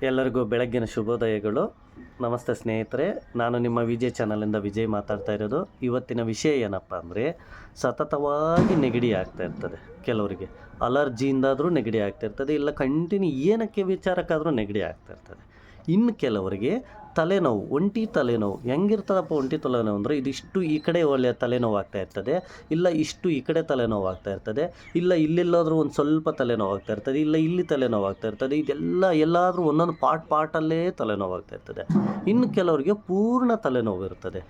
ಎಲ್ಲರಿಗೂ ಬೆಳಗ್ಗಿನ ಶುಭೋದಯಗಳು. ನಮಸ್ತೆ ಸ್ನೇಹಿತರೆ, ನಾನು ನಿಮ್ಮ ವಿಜಯ್ ಚಾನಲಿಂದ ವಿಜಯ್ ಮಾತಾಡ್ತಾ ಇರೋದು. ಇವತ್ತಿನ ವಿಷಯ ಏನಪ್ಪ ಅಂದರೆ, ಸತತವಾಗಿ ನೆಗಡಿ ಆಗ್ತಾ ಇರ್ತದೆ. ಕೆಲವರಿಗೆ ಅಲರ್ಜಿಯಿಂದಾದರೂ ನೆಗಡಿ ಆಗ್ತಾ ಇರ್ತದೆ, ಇಲ್ಲ ಕಂಟಿನ್ಯೂ ಏನಕ್ಕೆ ವಿಚಾರಕ್ಕಾದರೂ ನೆಗಡಿ ಆಗ್ತಾ ಇರ್ತದೆ. ಇನ್ನು ಕೆಲವರಿಗೆ ತಲೆನೋವು, ಒಂಟಿ ತಲೆನೋವು. ಹೆಂಗಿರ್ತದಪ್ಪ ಒಂಟಿ ತಲೆನೋವು ಅಂದರೆ, ಇದಿಷ್ಟು ಈ ಕಡೆ ಒಳ್ಳೆ ತಲೆನೋವು ಆಗ್ತಾ ಇರ್ತದೆ, ಇಲ್ಲ ಇಷ್ಟು ಈ ಕಡೆ ತಲೆನೋವು ಆಗ್ತಾ ಇರ್ತದೆ, ಇಲ್ಲ ಇಲ್ಲೆಲ್ಲಾದರೂ ಒಂದು ಸ್ವಲ್ಪ ತಲೆನೋವು ಆಗ್ತಾ ಇರ್ತದೆ, ಇಲ್ಲ ಇಲ್ಲಿ ತಲೆನೋವು ಆಗ್ತಾ ಇರ್ತದೆ. ಇದೆಲ್ಲ ಎಲ್ಲಾದರೂ ಒಂದೊಂದು ಪಾರ್ಟಲ್ಲೇ ತಲೆನೋವು ಆಗ್ತಾ ಇರ್ತದೆ. ಇನ್ನು ಕೆಲವರಿಗೆ ಪೂರ್ಣ ತಲೆನೋವು ಇರ್ತದೆ.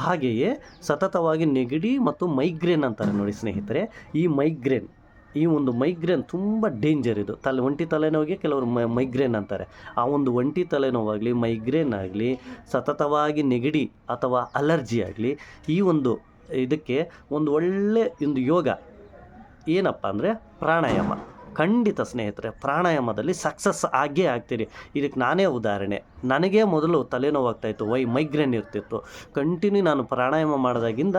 ಹಾಗೆಯೇ ಸತತವಾಗಿ ನೆಗಡಿ ಮತ್ತು ಮೈಗ್ರೇನ್ ಅಂತಾರೆ ನೋಡಿ ಸ್ನೇಹಿತರೆ. ಈ ಒಂದು ಮೈಗ್ರೇನ್ ತುಂಬ ಡೇಂಜರ್. ಇದು ಒಂಟಿ ತಲೆನೋವಿಗೆ ಕೆಲವರು ಮೈಗ್ರೇನ್ ಅಂತಾರೆ. ಆ ಒಂದು ಒಂಟಿ ತಲೆನೋವಾಗಲಿ, ಮೈಗ್ರೇನ್ ಆಗಲಿ, ಸತತವಾಗಿ ನೆಗಡಿ ಅಥವಾ ಅಲರ್ಜಿ ಆಗಲಿ, ಈ ಒಂದು ಇದಕ್ಕೆ ಒಂದು ಒಳ್ಳೆ ಯೋಗ ಏನಪ್ಪ ಅಂದರೆ ಪ್ರಾಣಾಯಾಮ. ಖಂಡಿತ ಸ್ನೇಹಿತರೆ, ಪ್ರಾಣಾಯಾಮದಲ್ಲಿ ಸಕ್ಸಸ್ ಆಗೇ ಆಗ್ತೀರಿ. ಇದಕ್ಕೆ ನಾನೇ ಉದಾಹರಣೆ. ನನಗೇ ಮೊದಲು ತಲೆನೋವಾಗ್ತಾಯಿತ್ತು, ಮೈಗ್ರೇನ್ ಇರ್ತಿತ್ತು. ಕಂಟಿನ್ಯೂ ನಾನು ಪ್ರಾಣಾಯಾಮ ಮಾಡಿದಾಗಿಂದ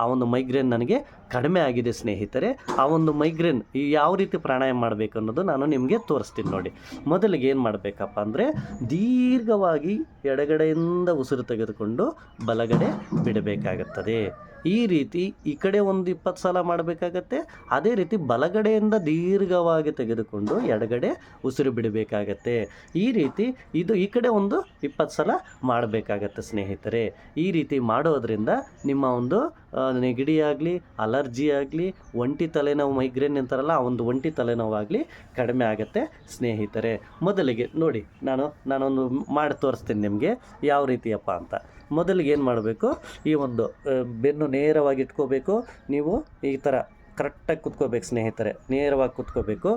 ಆ ಒಂದು ಮೈಗ್ರೇನ್ ನನಗೆ ಕಡಿಮೆ ಆಗಿದೆ ಸ್ನೇಹಿತರೆ. ಆ ಒಂದು ಮೈಗ್ರೇನ್ ಯಾವ ರೀತಿ ಪ್ರಾಣಾಯಾಮ ಮಾಡಬೇಕು ಅನ್ನೋದು ನಾನು ನಿಮಗೆ ತೋರಿಸ್ತೀನಿ ನೋಡಿ. ಮೊದಲಿಗೆ ಏನು ಮಾಡಬೇಕಪ್ಪ ಅಂದರೆ, ದೀರ್ಘವಾಗಿ ಎಡಗಡೆಯಿಂದ ಉಸಿರು ತೆಗೆದುಕೊಂಡು ಬಲಗಡೆ ಬಿಡಬೇಕಾಗುತ್ತದೆ. ಈ ರೀತಿ ಈ ಕಡೆ ಒಂದು 20 ಸಲ ಮಾಡಬೇಕಾಗತ್ತೆ. ಅದೇ ರೀತಿ ಬಲಗಡೆಯಿಂದ ದೀರ್ಘವಾಗಿ ತೆಗೆದುಕೊಂಡು ಎಡಗಡೆ ಉಸಿರು ಬಿಡಬೇಕಾಗತ್ತೆ. ಈ ರೀತಿ ಈ ಕಡೆ ಒಂದು 20 ಸಲ ಮಾಡಬೇಕಾಗತ್ತೆ ಸ್ನೇಹಿತರೆ. ಈ ರೀತಿ ಮಾಡೋದ್ರಿಂದ ನಿಮ್ಮ ಒಂದು ನೆಗಡಿ ಆಗಲಿ, ಅಲರ್ಜಿ ಆಗಲಿ, ಒಂಟಿ ತಲೆನೋವು, ಮೈಗ್ರೇನ್ ಅಂತಾರಲ್ಲ, ಆ ಒಂದು ಒಂಟಿ ತಲೆನೋವಾಗಲಿ ಕಡಿಮೆ ಆಗುತ್ತೆ ಸ್ನೇಹಿತರೆ. ಮೊದಲಿಗೆ ನೋಡಿ, ನಾನೊಂದು ಮಾಡಿ ತೋರಿಸ್ತೀನಿ ನಿಮಗೆ ಯಾವ ರೀತಿಯಪ್ಪ ಅಂತ. ಮೊದಲಿಗೆ ಏನು ಮಾಡಬೇಕು, ಈ ಒಂದು ಬೆನ್ನು ನೇರವಾಗಿ ಇಟ್ಕೋಬೇಕು. ನೀವು ಈ ಥರ ಕರೆಕ್ಟಾಗಿ ಕುತ್ಕೋಬೇಕು ಸ್ನೇಹಿತರೆ, ನೇರವಾಗಿ ಕುತ್ಕೋಬೇಕು.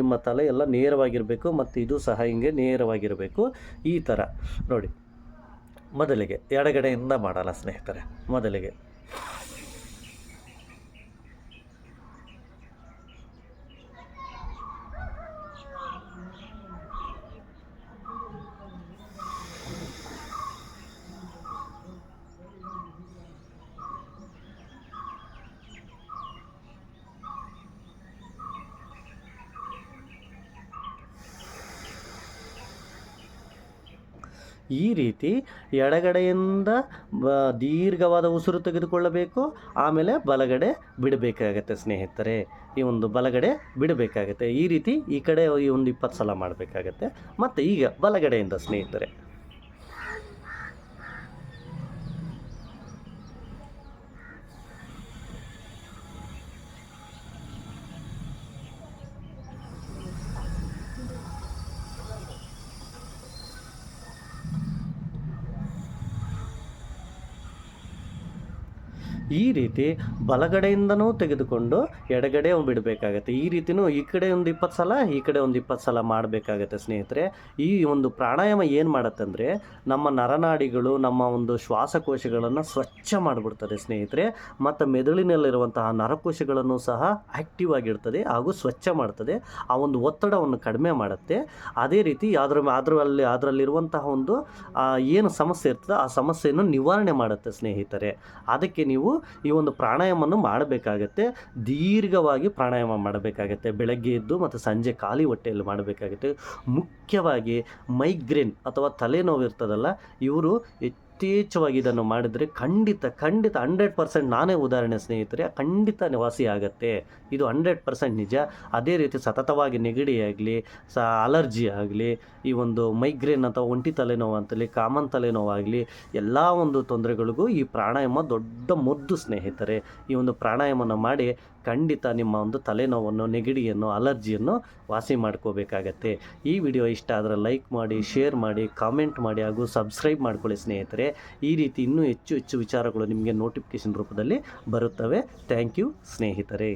ನಿಮ್ಮ ತಲೆ ಎಲ್ಲ ನೇರವಾಗಿರಬೇಕು, ಮತ್ತು ಇದು ಸಹ ಹಿಂಗೆ ನೇರವಾಗಿರಬೇಕು. ಈ ಥರ ನೋಡಿ. ಮೊದಲಿಗೆ ಎಡಗಡೆಯಿಂದ ಮಾಡೋಣ ಸ್ನೇಹಿತರೆ. ಮೊದಲಿಗೆ ಈ ರೀತಿ ಎಡಗಡೆಯಿಂದ ದೀರ್ಘವಾದ ಉಸಿರು ತೆಗೆದುಕೊಳ್ಳಬೇಕು. ಆಮೇಲೆ ಬಲಗಡೆ ಬಿಡಬೇಕಾಗತ್ತೆ ಸ್ನೇಹಿತರೆ. ಈ ಒಂದು ಬಲಗಡೆ ಬಿಡಬೇಕಾಗತ್ತೆ. ಈ ರೀತಿ ಈ ಕಡೆ ಒಂದು 20 ಸಲ ಮಾಡಬೇಕಾಗತ್ತೆ. ಮತ್ತು ಈಗ ಬಲಗಡೆಯಿಂದ ಸ್ನೇಹಿತರೆ, ಈ ರೀತಿ ಬಲಗಡೆಯಿಂದನೂ ತೆಗೆದುಕೊಂಡು ಎಡಗಡೆ ಬಿಡಬೇಕಾಗತ್ತೆ. ಈ ರೀತಿಯೂ ಈ ಕಡೆ ಒಂದು 20 ಸಲ, ಈ ಕಡೆ ಒಂದು 20 ಸಲ ಮಾಡಬೇಕಾಗತ್ತೆ ಸ್ನೇಹಿತರೆ. ಈ ಒಂದು ಪ್ರಾಣಾಯಾಮ ಏನು ಮಾಡುತ್ತಂದರೆ, ನಮ್ಮ ನರನಾಡಿಗಳು, ನಮ್ಮ ಒಂದು ಶ್ವಾಸಕೋಶಗಳನ್ನು ಸ್ವಚ್ಛ ಮಾಡಿಬಿಡ್ತದೆ ಸ್ನೇಹಿತರೆ. ಮತ್ತು ಮೆದುಳಿನಲ್ಲಿರುವಂತಹ ನರಕೋಶಗಳನ್ನು ಸಹ ಆ್ಯಕ್ಟಿವ್ ಆಗಿರ್ತದೆ ಹಾಗೂ ಸ್ವಚ್ಛ ಮಾಡ್ತದೆ. ಆ ಒಂದು ಒತ್ತಡವನ್ನು ಕಡಿಮೆ ಮಾಡುತ್ತೆ. ಅದೇ ರೀತಿ ಅದರಲ್ಲಿರುವಂತಹ ಒಂದು ಏನು ಸಮಸ್ಯೆ ಇರ್ತದೆ, ಆ ಸಮಸ್ಯೆಯನ್ನು ನಿವಾರಣೆ ಮಾಡುತ್ತೆ ಸ್ನೇಹಿತರೆ. ಅದಕ್ಕೆ ನೀವು ಈ ಒಂದು ಪ್ರಾಣಾಯಾಮವನ್ನು ಮಾಡಬೇಕಾಗತ್ತೆ. ದೀರ್ಘವಾಗಿ ಪ್ರಾಣಾಯಾಮ ಮಾಡಬೇಕಾಗತ್ತೆ. ಬೆಳಗ್ಗೆ ಎದ್ದು ಮತ್ತು ಸಂಜೆ ಖಾಲಿ ಹೊಟ್ಟೆಯಲ್ಲಿ ಮಾಡಬೇಕಾಗುತ್ತೆ. ಮುಖ್ಯವಾಗಿ ಮೈಗ್ರೇನ್ ಅಥವಾ ತಲೆನೋವು ಇರ್ತದಲ್ಲ, ಇವರು ಯಥೇಚ್ಛವಾಗಿ ಇದನ್ನು ಮಾಡಿದರೆ ಖಂಡಿತ 100% ನಾನೇ ಉದಾಹರಣೆ ಸ್ನೇಹಿತರೆ, ಖಂಡಿತ ವಾಸಿ ಆಗುತ್ತೆ. ಇದು 100% ನಿಜ. ಅದೇ ರೀತಿ ಸತತವಾಗಿ ನೆಗಡಿ ಆಗಲಿ, ಅಲರ್ಜಿ ಆಗಲಿ, ಈ ಒಂದು ಮೈಗ್ರೇನ್ ಅಥವಾ ಒಂಟಿ ತಲೆನೋವು ಅಂತಲಿ, ಕಾಮನ್ ತಲೆನೋವಾಗಲಿ, ಎಲ್ಲ ಒಂದು ತೊಂದರೆಗಳಿಗೂ ಈ ಪ್ರಾಣಾಯಾಮ ದೊಡ್ಡ ಮದ್ದು ಸ್ನೇಹಿತರೆ. ಈ ಒಂದು ಪ್ರಾಣಾಯಾಮನ ಮಾಡಿ ಖಂಡಿತ ನಿಮ್ಮ ಒಂದು ತಲೆನೋವನ್ನು, ನೆಗಡಿಯನ್ನು, ಅಲರ್ಜಿಯನ್ನು ವಾಸಿ ಮಾಡ್ಕೋಬೇಕಾಗತ್ತೆ. ಈ ವಿಡಿಯೋ ಇಷ್ಟ ಆದರೆ ಲೈಕ್ ಮಾಡಿ, ಶೇರ್ ಮಾಡಿ, ಕಾಮೆಂಟ್ ಮಾಡಿ ಹಾಗೂ ಸಬ್ಸ್ಕ್ರೈಬ್ ಮಾಡ್ಕೊಳ್ಳಿ ಸ್ನೇಹಿತರೆ. ಈ ರೀತಿ ಇನ್ನೂ ಹೆಚ್ಚು ವಿಚಾರಗಳು ನಿಮಗೆ ನೋಟಿಫಿಕೇಷನ್ ರೂಪದಲ್ಲಿ ಬರುತ್ತವೆ. ಥ್ಯಾಂಕ್ ಯು ಸ್ನೇಹಿತರೆ.